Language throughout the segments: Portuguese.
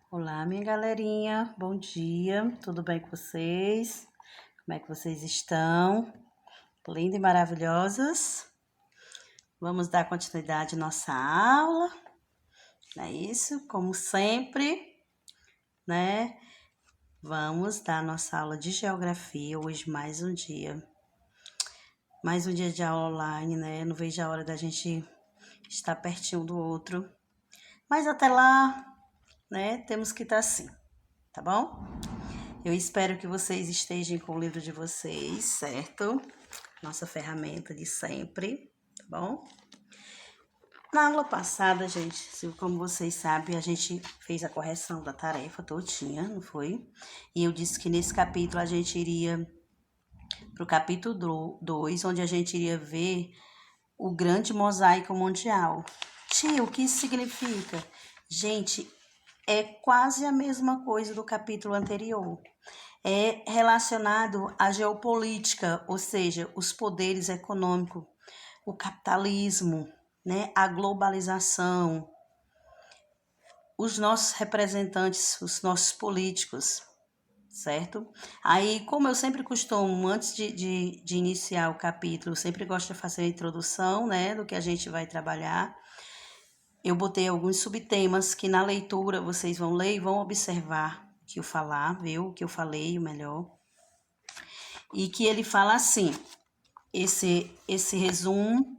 Olá, minha galerinha, bom dia, tudo bem com vocês? Como é que vocês estão? Lindas e maravilhosas? Vamos dar continuidade à nossa aula, não é isso? Como sempre, né? Vamos dar nossa aula de geografia hoje, mais um dia de aula online, né? Não vejo a hora da gente estar pertinho do outro, mas até lá, né? Temos que estar assim, tá bom? Eu espero que vocês estejam com o livro de vocês, certo? Nossa ferramenta de sempre, tá bom? Na aula passada, gente, como vocês sabem, a gente fez a correção da tarefa todinha, não foi? E eu disse que nesse capítulo a gente iria para o capítulo 2, onde a gente iria ver o grande mosaico mundial. Tia, o que isso significa? Gente, é quase a mesma coisa do capítulo anterior. É relacionado à geopolítica, ou seja, os poderes econômicos, o capitalismo, né, a globalização, os nossos representantes, os nossos políticos, certo? Aí, como eu sempre costumo, antes de iniciar o capítulo, eu sempre gosto de fazer a introdução, né, do que a gente vai trabalhar. Eu botei alguns subtemas que na leitura vocês vão ler e vão observar o que eu falar, ver o que eu falei, o melhor. E que ele fala assim, esse resumo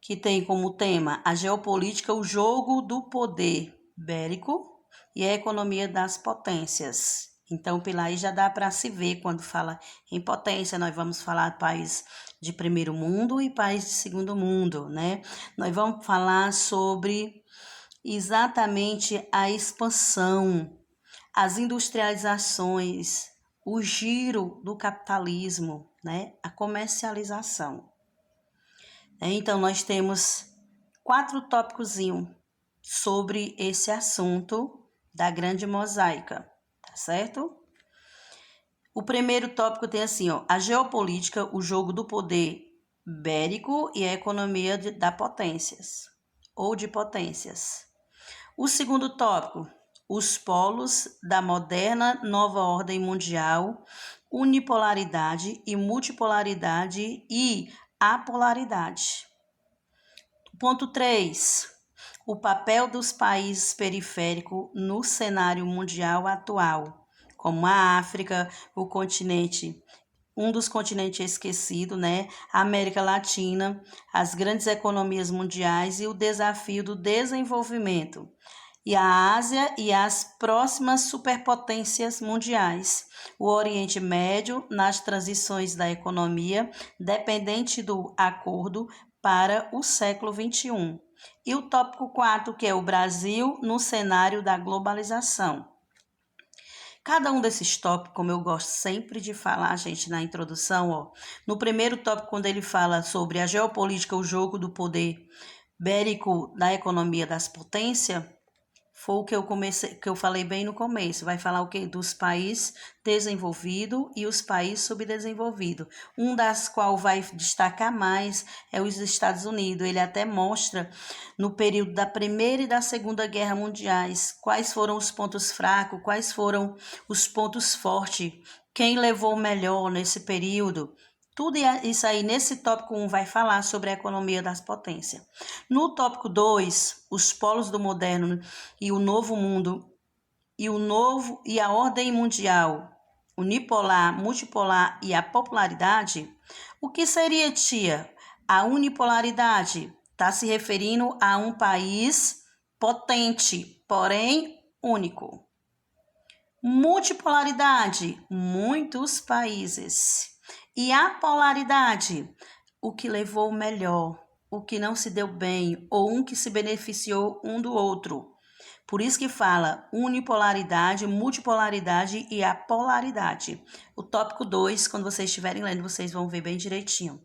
que tem como tema a geopolítica, o jogo do poder bélico e a economia das potências. Então, pela aí já dá para se ver quando fala em potência, nós vamos falar país de primeiro mundo e país de segundo mundo, né? Nós vamos falar sobre exatamente a expansão, as industrializações, o giro do capitalismo, né? A comercialização. Então, nós temos 4 tópicos sobre esse assunto da grande mosaica, tá certo? O primeiro tópico tem assim, ó, a geopolítica, o jogo do poder bélico e a economia da potências, ou de potências. O segundo tópico, os polos da moderna nova ordem mundial, unipolaridade e multipolaridade e apolaridade. Ponto 3. O papel dos países periféricos no cenário mundial atual, como a África, o continente, um dos continentes esquecidos, né? A América Latina, as grandes economias mundiais e o desafio do desenvolvimento. E a Ásia e as próximas superpotências mundiais. O Oriente Médio nas transições da economia, dependente do acordo para o século XXI. E o tópico 4, que é o Brasil no cenário da globalização. Cada um desses tópicos, como eu gosto sempre de falar, gente, na introdução, ó, no primeiro tópico, quando ele fala sobre a geopolítica, o jogo do poder bélico da economia das potências, foi o que eu falei bem no começo. Vai falar o quê? Dos países desenvolvidos e os países subdesenvolvidos. Um das qual vai destacar mais é os Estados Unidos. Ele até mostra no período da Primeira e da Segunda Guerra Mundiais quais foram os pontos fracos, quais foram os pontos fortes, quem levou melhor nesse período. Tudo isso aí, nesse tópico 1, vai falar sobre a economia das potências. No tópico 2, os polos do moderno e o novo mundo, e a ordem mundial, unipolar, multipolar e a popularidade, o que seria, tia? A unipolaridade está se referindo a um país potente, porém único. Multipolaridade, muitos países. E a polaridade, o que levou o melhor, o que não se deu bem, ou um que se beneficiou um do outro. Por isso que fala unipolaridade, multipolaridade e a polaridade. O tópico 2, quando vocês estiverem lendo, vocês vão ver bem direitinho.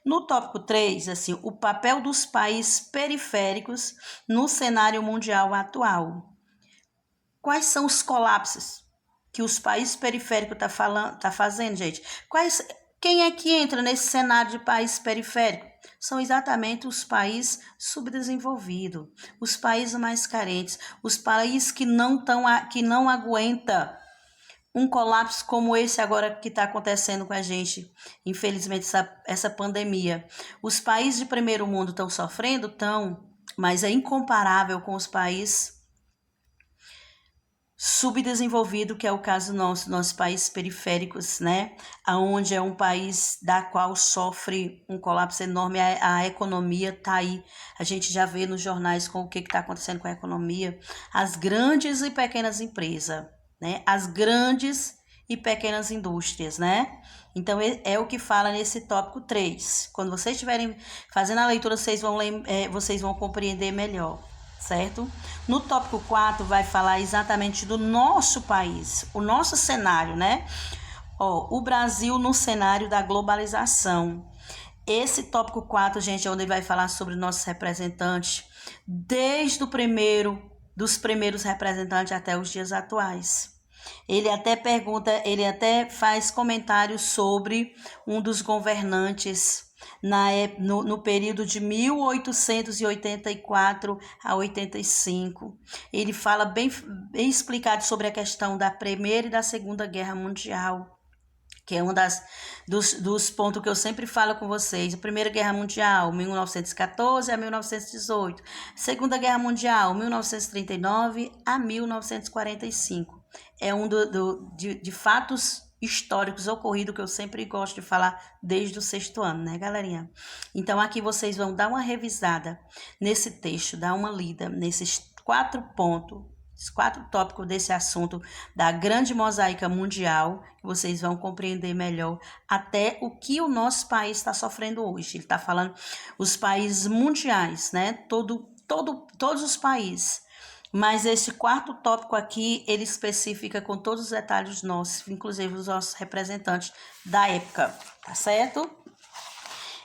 No tópico 3, assim, o papel dos países periféricos no cenário mundial atual. Quais são os colapsos que os países periféricos tá fazendo, gente? Quem é que entra nesse cenário de país periférico? São exatamente os países subdesenvolvidos, os países mais carentes, os países que não aguentam um colapso como esse agora que está acontecendo com a gente, infelizmente, essa pandemia. Os países de primeiro mundo estão sofrendo? Estão, mas é incomparável com os países subdesenvolvido, que é o caso nossos países periféricos, né? Onde é um país da qual sofre um colapso enorme, a economia está aí. A gente já vê nos jornais com o que está acontecendo com a economia. As grandes e pequenas empresas, né? As grandes e pequenas indústrias, né? Então, é o que fala nesse tópico 3. Quando vocês estiverem fazendo a leitura, vocês vão compreender melhor. Certo? No tópico 4 vai falar exatamente do nosso país, o nosso cenário, né? O Brasil no cenário da globalização. Esse tópico 4, gente, é onde ele vai falar sobre nossos representantes, desde dos primeiros representantes até os dias atuais. Ele até faz comentários sobre um dos governantes no período de 1884 a 85. Ele fala bem explicado sobre a questão da Primeira e da Segunda Guerra Mundial, que é um dos pontos que eu sempre falo com vocês. A Primeira Guerra Mundial, 1914 a 1918. Segunda Guerra Mundial, 1939 a 1945. É um de fatos históricos ocorridos que eu sempre gosto de falar desde o 6º ano, né, galerinha? Então, aqui vocês vão dar uma revisada nesse texto, dar uma lida nesses 4 pontos, os 4 tópicos desse assunto da grande mosaica mundial, que vocês vão compreender melhor até o que o nosso país está sofrendo hoje. Ele está falando os países mundiais, né? Todos os países. Mas esse 4º tópico aqui, ele especifica com todos os detalhes nossos, inclusive os nossos representantes da época, tá certo?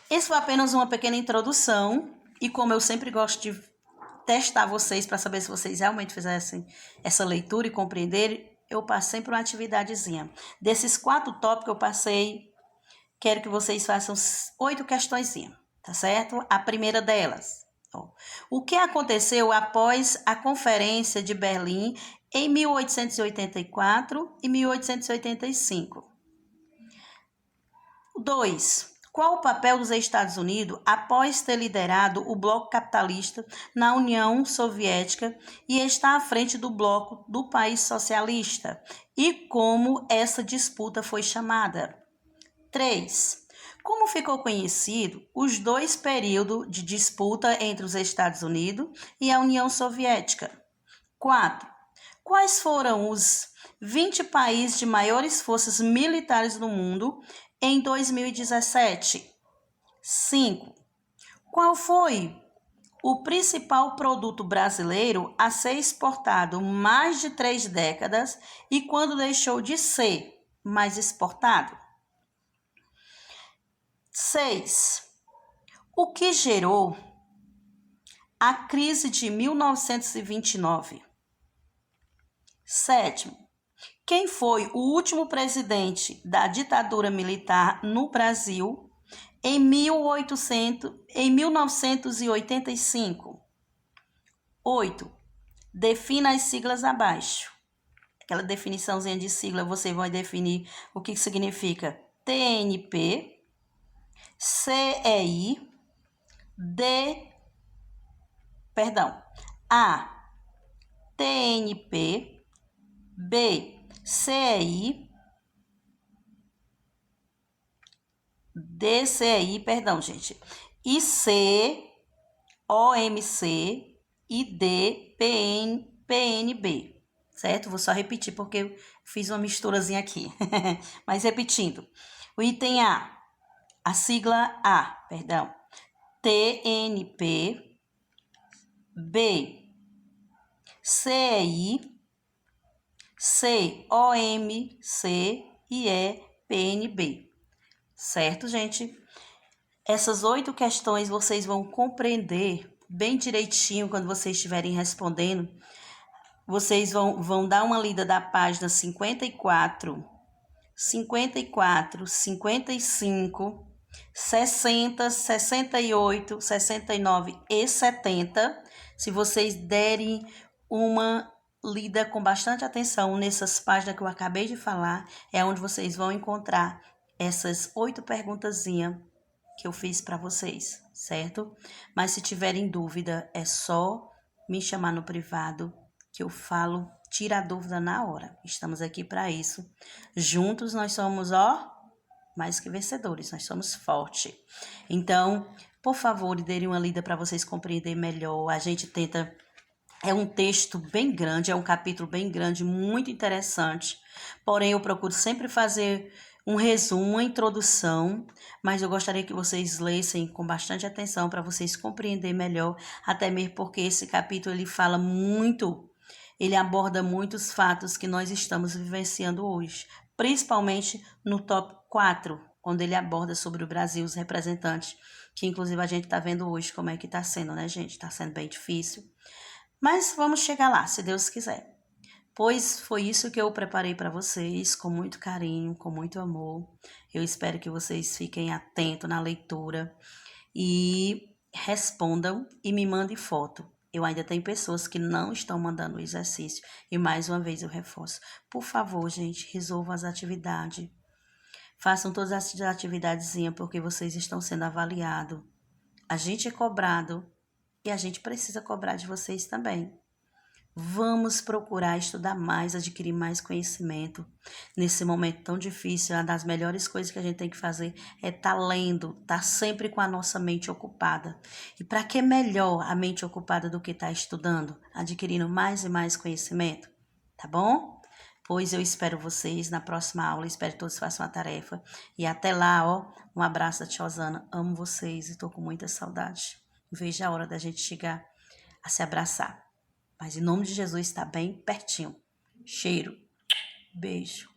Esse foi apenas uma pequena introdução, e como eu sempre gosto de testar vocês para saber se vocês realmente fizessem essa leitura e compreenderem, eu passei por uma atividadezinha. Desses 4 tópicos quero que vocês façam 8 questõezinhas, tá certo? A primeira delas. O que aconteceu após a Conferência de Berlim em 1884 e 1885? 2. Qual o papel dos Estados Unidos após ter liderado o bloco capitalista na União Soviética e estar à frente do bloco do país socialista? E como essa disputa foi chamada? 3. Como ficou conhecido os 2 períodos de disputa entre os Estados Unidos e a União Soviética? 4. Quais foram os 20 países de maiores forças militares do mundo em 2017? 5. Qual foi o principal produto brasileiro a ser exportado mais de 3 décadas e quando deixou de ser mais exportado? 6. O que gerou a crise de 1929? 7. Quem foi o último presidente da ditadura militar no Brasil em 1985? 8. Defina as siglas abaixo. Aquela definiçãozinha de sigla, você vai definir o que significa TNP, A, TNP, B, CEI, DCI, gente, e C, OMC e D, PNB, certo? Vou só repetir porque eu fiz uma misturazinha aqui, mas repetindo, o item a sigla TNP, B, CEI, C, OMC e E, PNB. Certo, gente? Essas 8 questões vocês vão compreender bem direitinho quando vocês estiverem respondendo. Vocês vão dar uma lida da página 54, 55, 60, 68, 69 e 70. Se vocês derem uma lida com bastante atenção nessas páginas que eu acabei de falar, é onde vocês vão encontrar essas 8 perguntazinhas que eu fiz para vocês, certo? Mas se tiverem dúvida, é só me chamar no privado que eu falo, tira a dúvida na hora. Estamos aqui para isso. Juntos nós somos, ó, mais que vencedores, nós somos fortes. Então, por favor, dêem uma lida para vocês compreenderem melhor. A gente tenta. É um texto bem grande, é um capítulo bem grande, muito interessante. Porém, eu procuro sempre fazer um resumo, uma introdução, mas eu gostaria que vocês lessem com bastante atenção para vocês compreenderem melhor, até mesmo porque esse capítulo ele fala muito, ele aborda muitos fatos que nós estamos vivenciando hoje, principalmente no top 4, quando ele aborda sobre o Brasil, os representantes, que inclusive a gente está vendo hoje como é que está sendo, né, gente? Está sendo bem difícil. Mas vamos chegar lá, se Deus quiser. Pois foi isso que eu preparei para vocês, com muito carinho, com muito amor. Eu espero que vocês fiquem atentos na leitura e respondam e me mandem foto. Eu ainda tenho pessoas que não estão mandando o exercício. E mais uma vez eu reforço. Por favor, gente, resolvam as atividades. Façam todas as atividadezinhas porque vocês estão sendo avaliados. A gente é cobrado e a gente precisa cobrar de vocês também. Vamos procurar estudar mais, adquirir mais conhecimento. Nesse momento tão difícil, uma das melhores coisas que a gente tem que fazer é estar lendo, estar sempre com a nossa mente ocupada. E para que melhor a mente ocupada do que estar estudando, adquirindo mais e mais conhecimento? Tá bom? Pois eu espero vocês na próxima aula, espero que todos façam a tarefa. E até lá, ó, um abraço da tia Osana. Amo vocês e tô com muita saudade. Veja a hora da gente chegar a se abraçar. Mas em nome de Jesus está bem pertinho. Cheiro. Beijo.